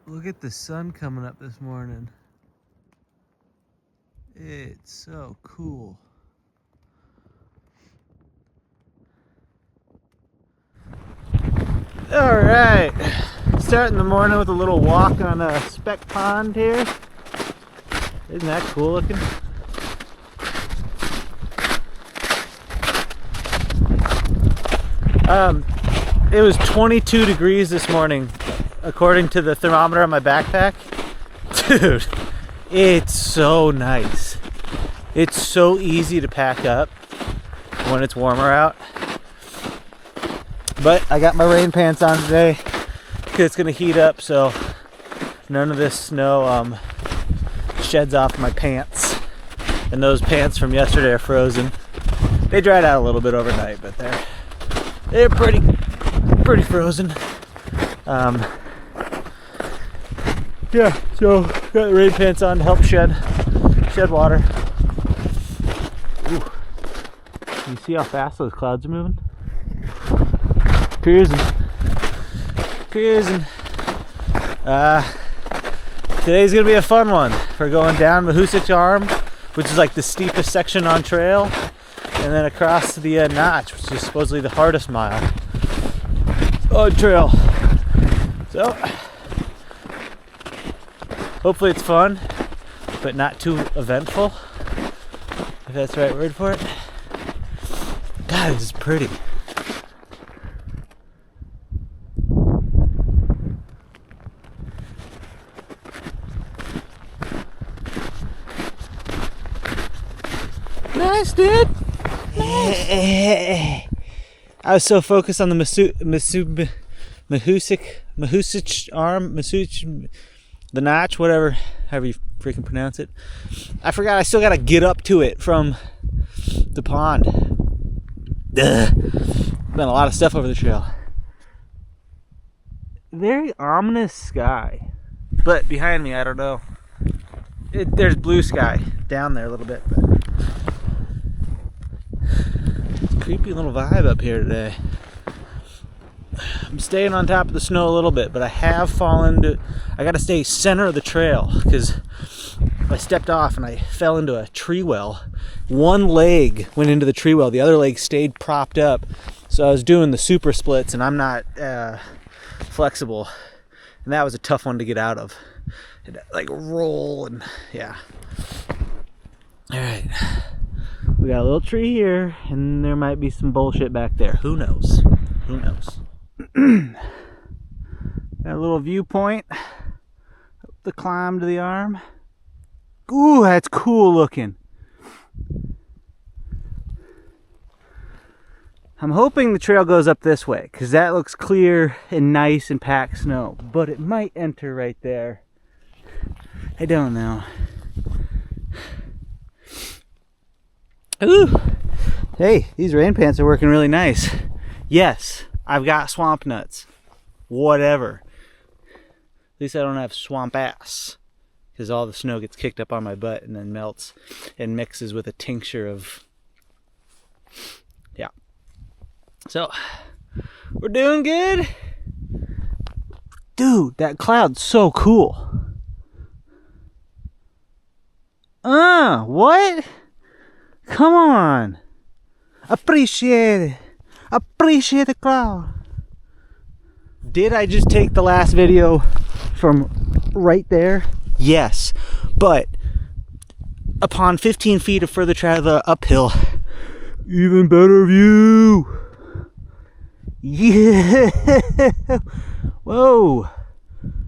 Look at the sun coming up this morning. It's so cool. All right, starting the morning with a little walk on a speck pond here. Isn't that cool looking? It was 22 degrees this morning, according to the thermometer on my backpack. Dude, it's so nice. It's so easy to pack up when it's warmer out. But I got my rain pants on today because it's gonna heat up, so none of this snow sheds off my pants. And those pants from yesterday are frozen. They dried out a little bit overnight, but they're pretty frozen. Yeah, so got the rain pants on to help shed water. Ooh. You see how fast those clouds are moving? Cruising. Today's gonna be a fun one. We're going down Mahoosuc Arm, which is like the steepest section on trail, and then across to the notch, which is supposedly the hardest mile on trail. So hopefully it's fun, but not too eventful, if that's the right word for it. God, this is pretty. Nice, dude. Nice. I was so focused on the Mahoosuc Arm, the notch, whatever, however you freaking pronounce it. I forgot I still gotta get up to it from the pond. Been a lot of stuff over the trail. Very ominous sky, but behind me, I don't know. There's blue sky down there a little bit, but it's a creepy little vibe up here today. I'm staying on top of the snow a little bit, but I have fallen to. I got to stay center of the trail because I stepped off and I fell into a tree well. One leg went into the tree well, the other leg stayed propped up. So I was doing the super splits, and I'm not flexible, and that was a tough one to get out of. It, like roll and yeah. All right, we got a little tree here, and there might be some bullshit back there. Who knows? Who knows? Got a little viewpoint up the climb to the arm. Ooh, that's cool looking. I'm hoping the trail goes up this way because that looks clear and nice and packed snow, but it might enter right there. I don't know. Ooh, hey, these rain pants are working really nice. Yes, I've got swamp nuts. Whatever. At least I don't have swamp ass, because all the snow gets kicked up on my butt and then melts and mixes with a tincture of, yeah. So, we're doing good. Dude, that cloud's so cool. What? Come on. Appreciate it. Appreciate the cloud. Did I just take the last video from right there? Yes. But upon 15 feet of further travel uphill, even better view. Yeah. Whoa.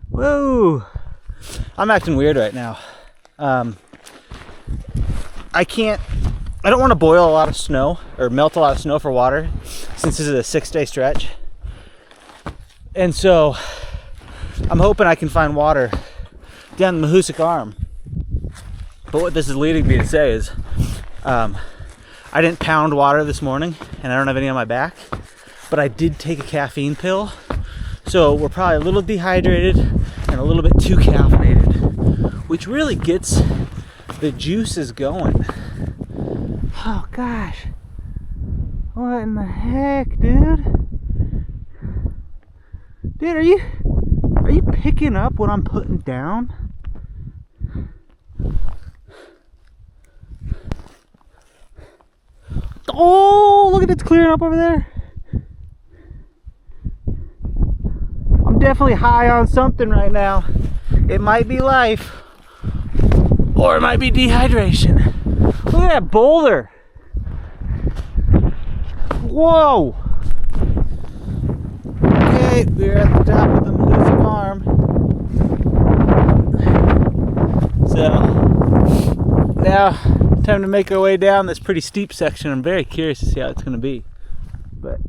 Whoa. I'm acting weird right now. I don't want to boil a lot of snow or melt a lot of snow for water since this is a 6-day stretch. And so I'm hoping I can find water down the Mahoosuc Arm. But what this is leading me to say is I didn't pound water this morning and I don't have any on my back, but I did take a caffeine pill. So we're probably a little dehydrated and a little bit too caffeinated, which really gets the juices going. Oh gosh. What in the heck, dude? Dude, are you Are you picking up what I'm putting down? Oh, look at it's clearing up over there. I'm definitely high on something right now. It might be life, or it might be dehydration. Look at that boulder. Whoa. Okay, we're at the top of the Mahoosuc Arm. So now, time to make our way down this pretty steep section. I'm very curious to see how it's going to be. But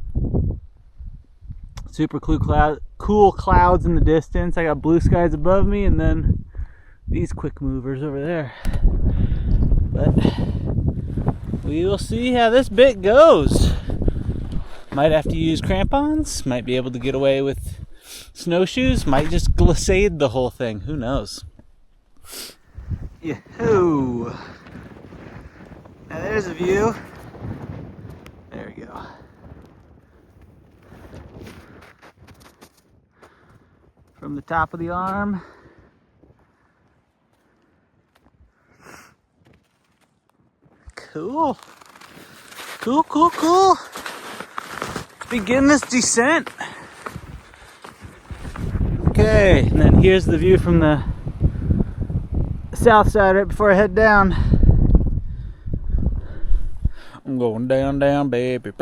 super cool clouds in the distance. I got blue skies above me, and then these quick movers over there. But we will see how this bit goes. Might have to use crampons. Might be able to get away with snowshoes. Might just glissade the whole thing. Who knows? Yahoo! Now there's a view. There we go. From the top of the arm. Cool. Cool, cool, cool. Begin this descent. Okay, and then here's the view from the south side right before I head down. I'm going down, baby.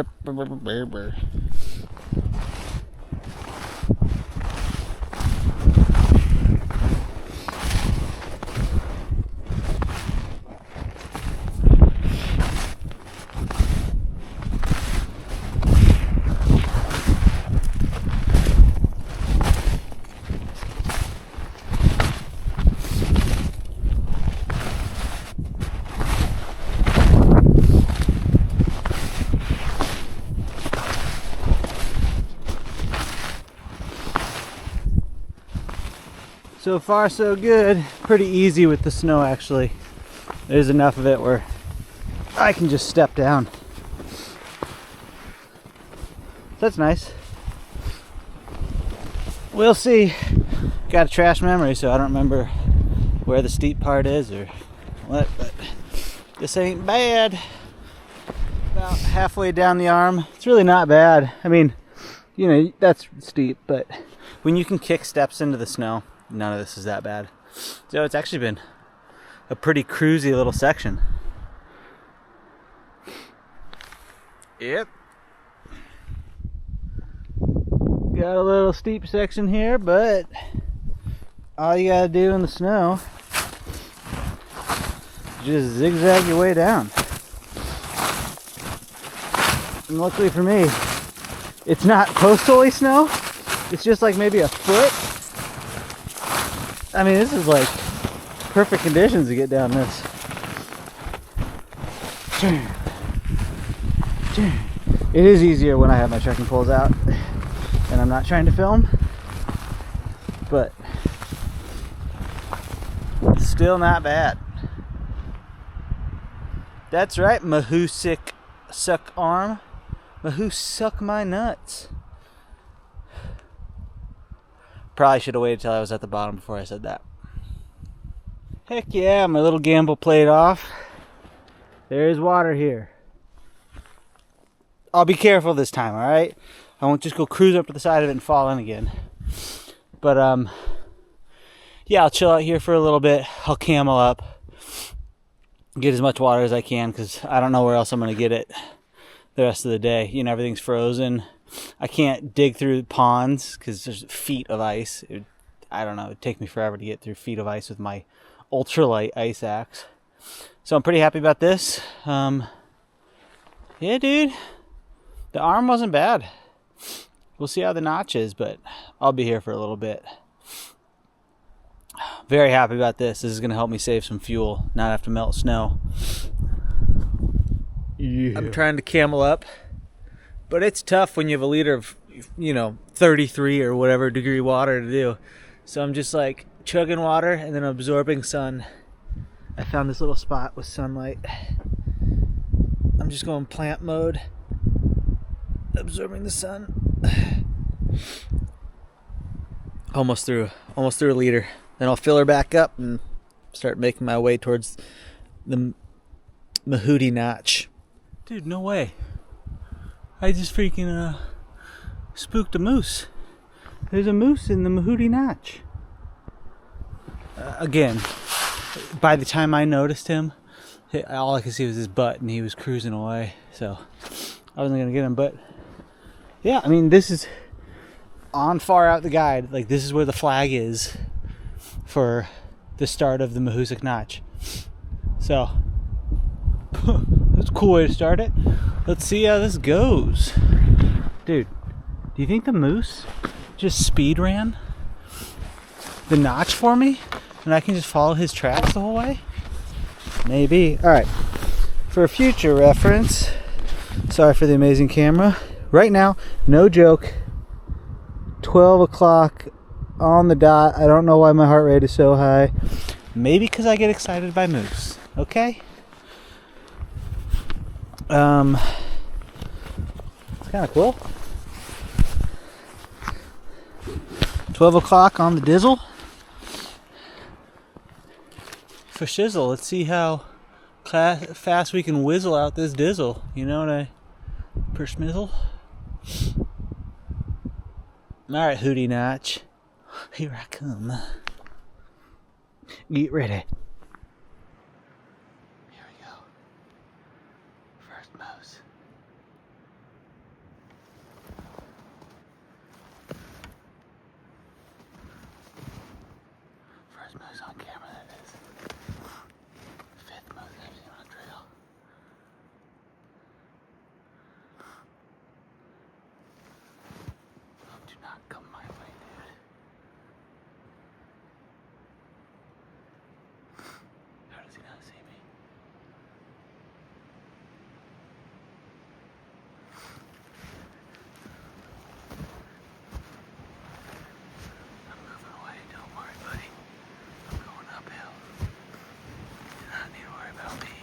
So far so good. Pretty easy with the snow actually. There's enough of it where I can just step down. That's nice. We'll see. Got a trash memory, so I don't remember where the steep part is or what, but this ain't bad. About halfway down the arm. It's really not bad. I mean, you know, that's steep, but when you can kick steps into the snow, none of this is that bad. So it's actually been a pretty cruisy little section. Yep. Got a little steep section here, but all you gotta do in the snow is just zigzag your way down. And luckily for me, it's not coastally snow. It's just like maybe a foot. I mean, this is like perfect conditions to get down this. It is easier when I have my trekking poles out and I'm not trying to film, but still not bad. That's right, Mahoosuc Arm. Mahoosuc my nuts. Probably should have waited till I was at the bottom before I said that. Heck yeah, my little gamble played off. There is water here. I'll be careful this time, alright? I won't just go cruise up to the side of it and fall in again. But, yeah, I'll chill out here for a little bit. I'll camel up. Get as much water as I can, because I don't know where else I'm going to get it the rest of the day. You know, everything's frozen. I can't dig through ponds because there's feet of ice. I don't know. It'd take me forever to get through feet of ice with my ultralight ice axe. So I'm pretty happy about this. Yeah, dude. The arm wasn't bad. We'll see how the notch is, but I'll be here for a little bit. Very happy about this. This is going to help me save some fuel, not have to melt snow. Yeah. I'm trying to camel up. But it's tough when you have a liter of, 33 or whatever degree water to do. So I'm just like chugging water and then absorbing sun. I found this little spot with sunlight. I'm just going plant mode. Absorbing the sun. Almost through a liter. Then I'll fill her back up and start making my way towards the Mahoosuc Notch. Dude, no way. I just freaking spooked a moose. There's a moose in the Mahoosuc Notch. Again, by the time I noticed him, all I could see was his butt, and he was cruising away. So I wasn't gonna get him, but yeah, I mean, this is on far out the guide. Like, this is where the flag is for the start of the Mahoosuc Notch. So that's a cool way to start it. Let's see how this goes. Dude, do you think the moose just speed ran the notch for me and I can just follow his tracks the whole way? Maybe. All right, for future reference, sorry for the amazing camera, right now, no joke, 12 o'clock on the dot. I don't know why my heart rate is so high. Maybe because I get excited by moose. Okay, it's kind of cool. 12 o'clock on the dizzle. For shizzle, let's see how fast we can whizzle out this dizzle. You know what I persmizzle? Alright, Hootie Notch. Here I come. Get ready. Here we go. First mouse. First moose on camera, that is. Fifth moose I've seen on a trail. Oh, do not come my way, dude. How does he not see me? I'm moving away, don't worry, buddy. I'm going uphill. You do not need to worry about me.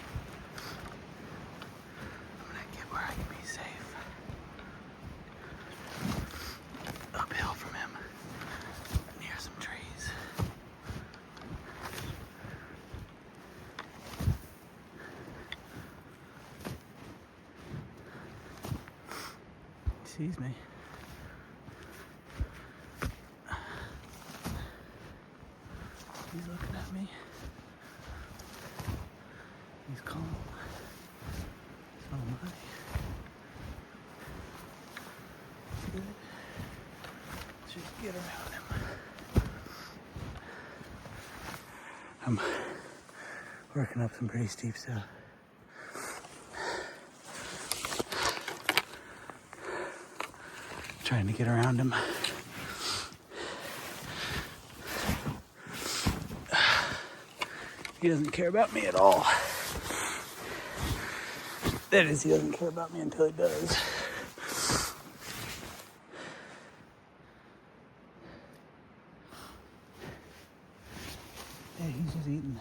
I'm gonna get where I can be safe. Uphill from him, near some trees. He sees me. He's looking at me. He's calm. So am I. Good. Just get around him. I'm working up some pretty steep stuff. Trying to get around him. He doesn't care about me at all. That is, he doesn't care about me until he does. Yeah, he's just eating.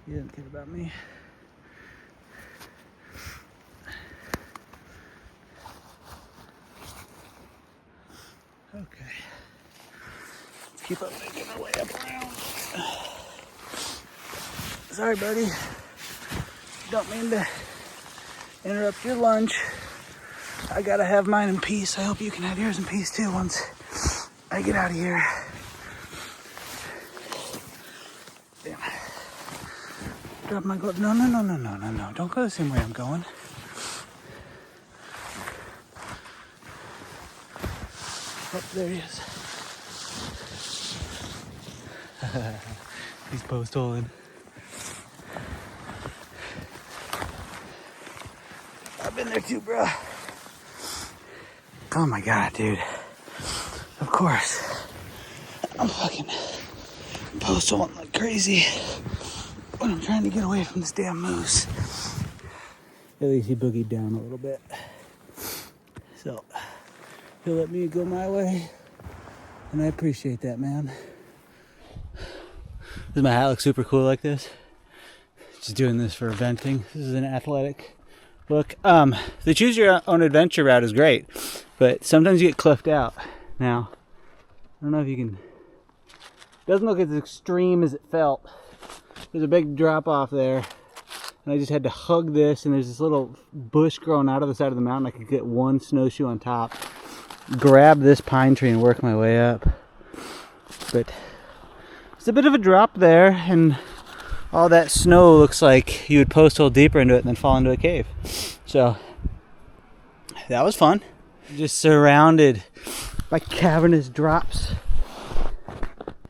He doesn't care about me. Okay. Let's keep up making our way up around. Sorry, buddy. Don't mean to interrupt your lunch. I gotta have mine in peace. I hope you can have yours in peace too once I get out of here. Damn. Drop my glove. No. Don't go the same way I'm going. Oh, there he is. He's post-holing. I've been there too, bro. Oh my god, dude. Of course. I'm fucking post-holing like crazy when I'm trying to get away from this damn moose. At least he boogied down a little bit. So he'll let me go my way, and I appreciate that, man. Does my hat look super cool like this? Just doing this for venting. This is an athletic look. The choose your own adventure route is great. But sometimes you get cliffed out. Now, I don't know if you can, it doesn't look as extreme as it felt. There's a big drop off there, and I just had to hug this, and there's this little bush growing out of the side of the mountain. I could get one snowshoe on top, grab this pine tree and work my way up. But it's a bit of a drop there, and all that snow looks like you would post hole deeper into it and then fall into a cave. So that was fun. Just surrounded by cavernous drops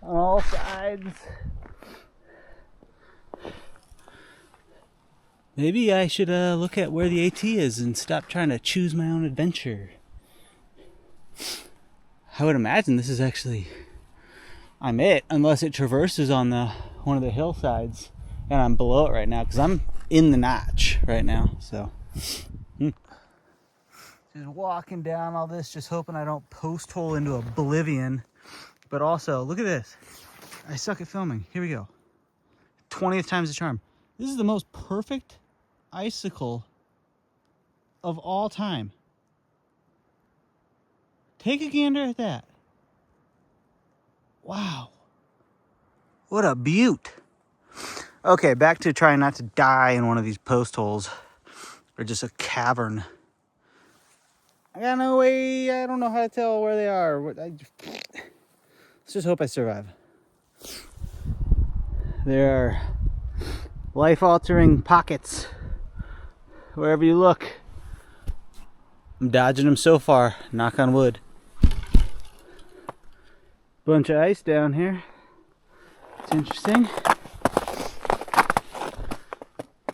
on all sides. Maybe I should look at where the AT is and stop trying to choose my own adventure. I would imagine this is actually, I'm it, unless it traverses on one of the hillsides and I'm below it right now, because I'm in the notch right now. So just walking down all this, just hoping I don't post hole into oblivion. But also, look at this. I suck at filming. Here we go. 20th time's the charm. This is the most perfect icicle of all time. Take a gander at that. Wow. What a beaut. Okay, back to trying not to die in one of these post holes or just a cavern. I got no way, I don't know how to tell where they are. Let's just hope I survive. There are life-altering pockets wherever you look. I'm dodging them so far, knock on wood. Bunch of ice down here. It's interesting.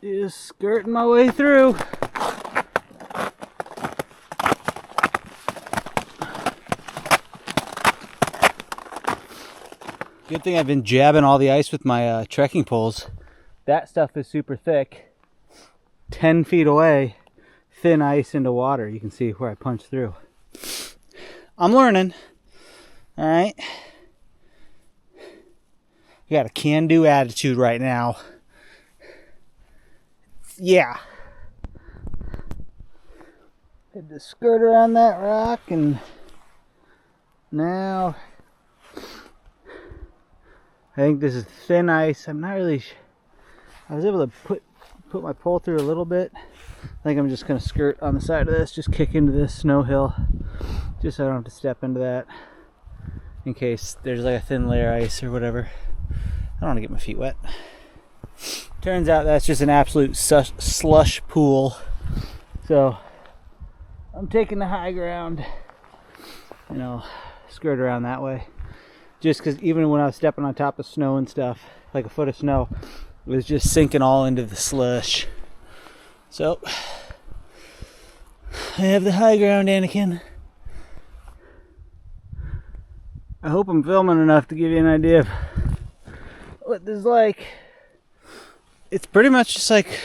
Just skirting my way through. Good thing I've been jabbing all the ice with my trekking poles. That stuff is super thick. 10 feet away, thin ice into water. You can see where I punch through. I'm learning. All right. You got a can-do attitude right now. Yeah. Had to skirt around that rock, and now I think this is thin ice. I'm not really I was able to put my pole through a little bit. I think I'm just going to skirt on the side of this, just kick into this snow hill, just so I don't have to step into that in case there's like a thin layer of ice or whatever. I don't want to get my feet wet. Turns out that's just an absolute slush pool. So I'm taking the high ground, you know, skirt around that way. Just because even when I was stepping on top of snow and stuff, like a foot of snow, it was just sinking all into the slush. So I have the high ground, Anakin. I hope I'm filming enough to give you an idea of what this is like. It's pretty much just like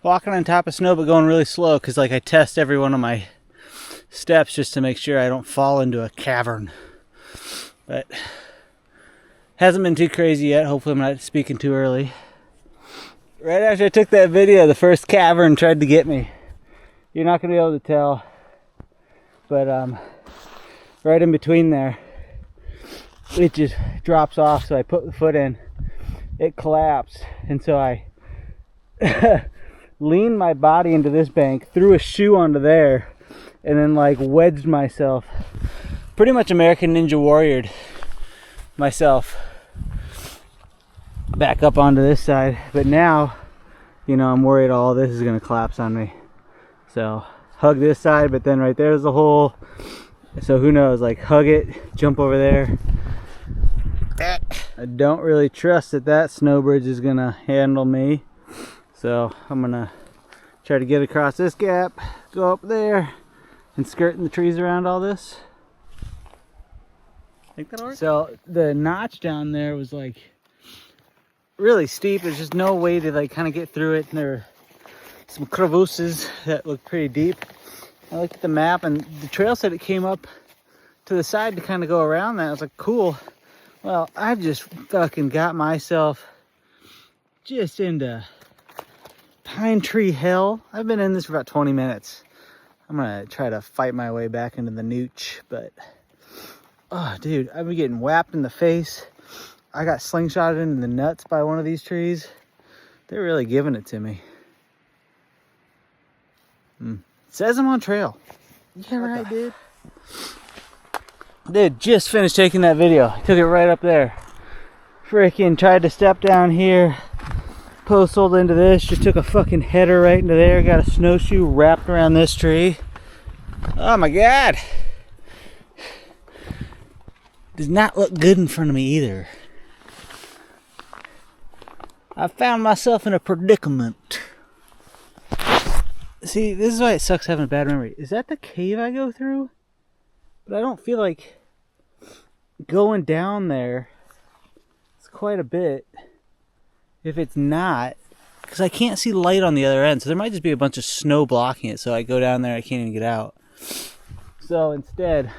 walking on top of snow but going really slow, because like I test every one of my steps just to make sure I don't fall into a cavern. But hasn't been too crazy yet. Hopefully I'm not speaking too early. Right after I took that video, the first cavern tried to get me. You're not going to be able to tell, but right in between there, it just drops off. So I put the foot in, it collapsed, and so I leaned my body into this bank, threw a shoe onto there, and then like wedged myself, pretty much American Ninja Warriored myself back up onto this side. But now, you know, I'm worried all this is going to collapse on me. So hug this side, but then right there's the hole. So who knows, like hug it, jump over there. I don't really trust that snow bridge is going to handle me. So I'm going to try to get across this gap, go up there, and skirting the trees around all this. Think that'll work? So the notch down there was like really steep. There's just no way to like kind of get through it. And there were some crevasses that looked pretty deep. I looked at the map, and the trail said it came up to the side to kind of go around that. I was like, cool. Well, I've just fucking got myself just into pine tree hell. I've been in this for about 20 minutes. I'm gonna try to fight my way back into the nooch, but oh dude, I've been getting whapped in the face. I got slingshotted into the nuts by one of these trees. They're really giving it to me. It says I'm on trail. Yeah, right, dude. Dude, just finished taking that video. I took it right up there. Freaking tried to step down here. Posted into this. Just took a fucking header right into there. Got a snowshoe wrapped around this tree. Oh my God. Does not look good in front of me either. I found myself in a predicament. See, this is why it sucks having a bad memory. Is that the cave I go through? But I don't feel like going down there. It's quite a bit. If it's not, because I can't see light on the other end, so there might just be a bunch of snow blocking it, so I go down there, I can't even get out. So instead,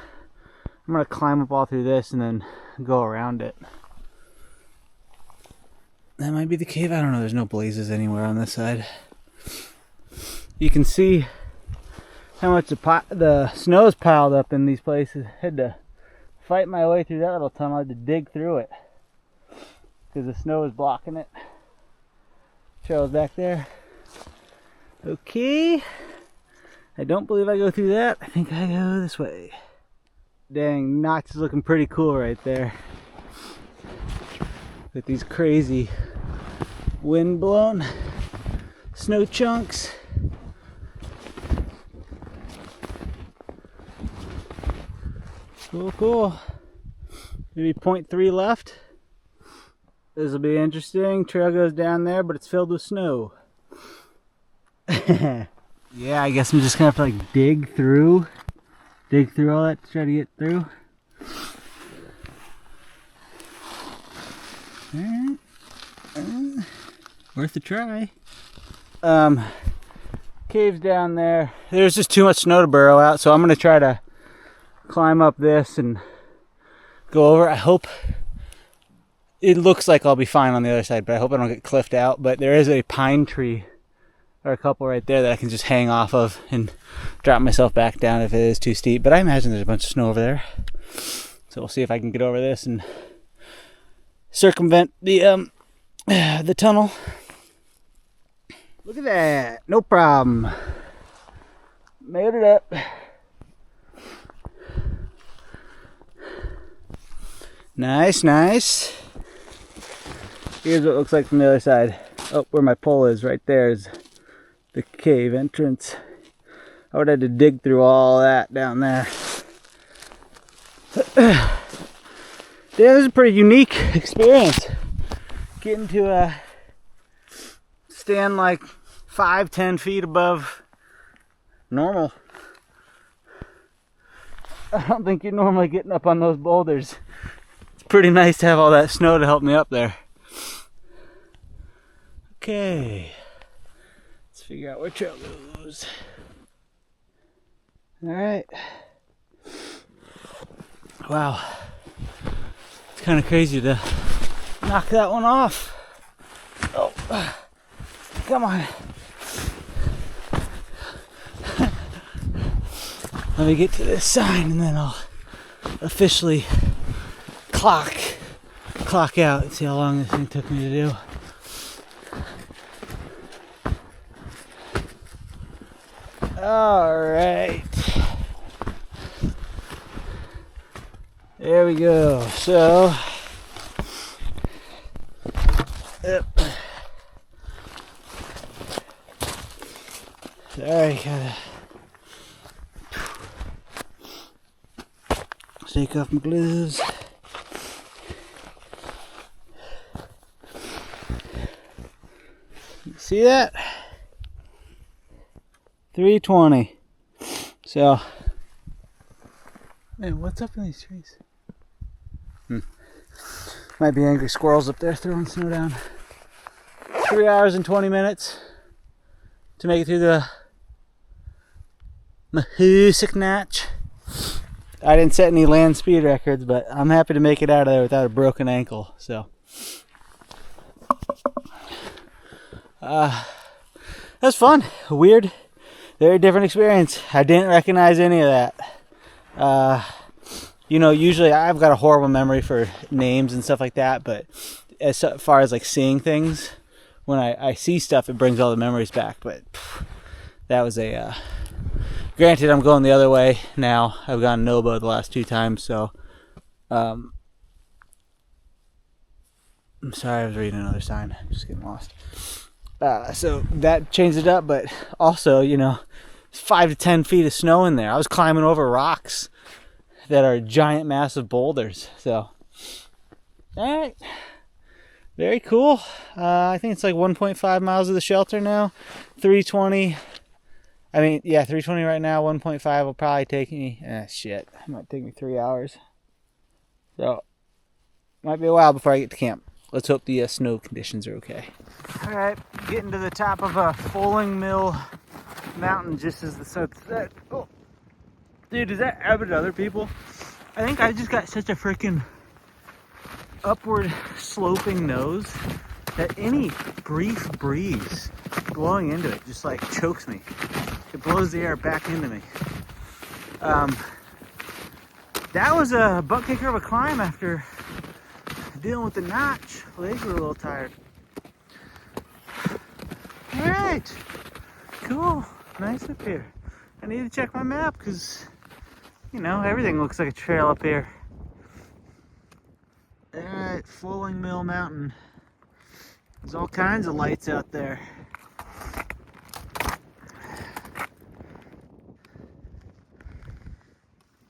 I'm going to climb up all through this and then go around it. That might be the cave. I don't know. There's no blazes anywhere on this side. You can see how much the snow is piled up in these places. I had to fight my way through that little tunnel. I had to dig through it because the snow is blocking it. Trail's back there. Okay. I don't believe I go through that. I think I go this way. Dang, Notch is looking pretty cool right there. With these crazy wind-blown snow chunks. Cool, cool. Maybe 0.3 left. This will be interesting. Trail goes down there, but it's filled with snow. Yeah, I guess I'm just gonna have to like dig through all that to try to get through. Alright. Worth a try. Caves down there. There's just too much snow to burrow out, so I'm gonna try to climb up this and go over. I hope it looks like I'll be fine on the other side, but I hope I don't get cliffed out. But there is a pine tree or a couple right there that I can just hang off of and drop myself back down if it is too steep. But I imagine there's a bunch of snow over there, so we'll see if I can get over this and circumvent the tunnel. Look at that, no problem. Made it up. Nice, nice. Here's what it looks like from the other side. Oh, where my pole is, right there is the cave entrance. I would have had to dig through all that down there. Yeah, this is a pretty unique experience. Getting to stand like 5-10 feet above normal. I don't think you're normally getting up on those boulders. It's pretty nice to have all that snow to help me up there. Okay, let's figure out where trail goes. All right. Wow, it's kind of crazy to knock that one off. Oh, come on. Let me get to this sign and then I'll officially clock out and see how long this thing took me to do. All right. There we go. So, yep. Sorry, gotta take off my gloves. See that? 320. So, man, what's up in these trees? Might be angry squirrels up there throwing snow down. 3 hours and 20 minutes to make it through the Mahoosuc Notch. I didn't set any land speed records, but I'm happy to make it out of there without a broken ankle. So, that's fun. Weird very different experience. I didn't recognize any of that. You know, usually I've got a horrible memory for names and stuff like that, but as far as like seeing things, when I see stuff, it brings all the memories back. But that was a granted, I'm going the other way now. I've gone Nobo the last 2 times, so I'm sorry, I was reading another sign. I'm just getting lost. So that changed it up, but also, you know, 5 to 10 feet of snow in there. I was climbing over rocks that are giant, massive boulders. So, all right, very cool. I think it's like 1.5 miles to the shelter now. 320. I mean, yeah, 320 right now. 1.5 will probably take me. It might take me 3 hours. So, might be a while before I get to camp. Let's hope the snow conditions are okay. All right, getting to the top of a Foaling Mill mountain just as the sun set. Oh, dude, does that happen to other people? I think I just got such a freaking upward sloping nose that any brief breeze blowing into it just like chokes me. It blows the air back into me. That was a butt kicker of a climb after dealing with the notch. Legs were a little tired. All right, cool, nice up here. I need to check my map because, you know, everything looks like a trail up here. All right, Foaling Mill Mountain. There's all kinds of lights out there.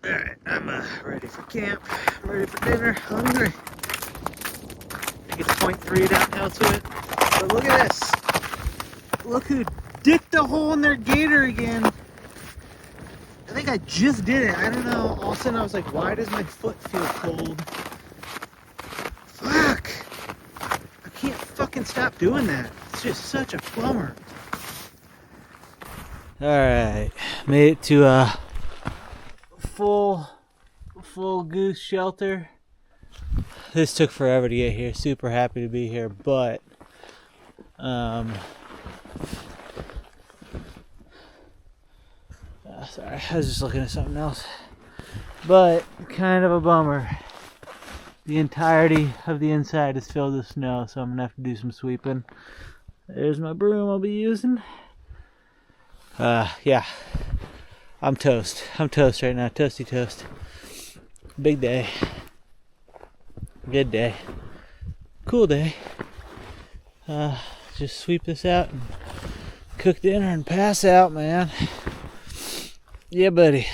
All right, I'm ready for camp. I'm ready for dinner. Hungry. I get 0.3 downhill to it. But look at this. Look who dicked a hole in their gator again. I think I just did it. I don't know. All of a sudden I was like, why does my foot feel cold? Fuck. I can't fucking stop doing that. It's just such a bummer. Alright. Made it to a full goose shelter. This took forever to get here. Super happy to be here, but sorry, I was just looking at something else. But kind of a bummer. The entirety of the inside is filled with snow, so I'm gonna have to do some sweeping. There's my broom I'll be using. Yeah. I'm toast. I'm toast right now. Toasty toast. Big day. Good day. Cool day. Just sweep this out and cook dinner and pass out, man. Yeah, buddy.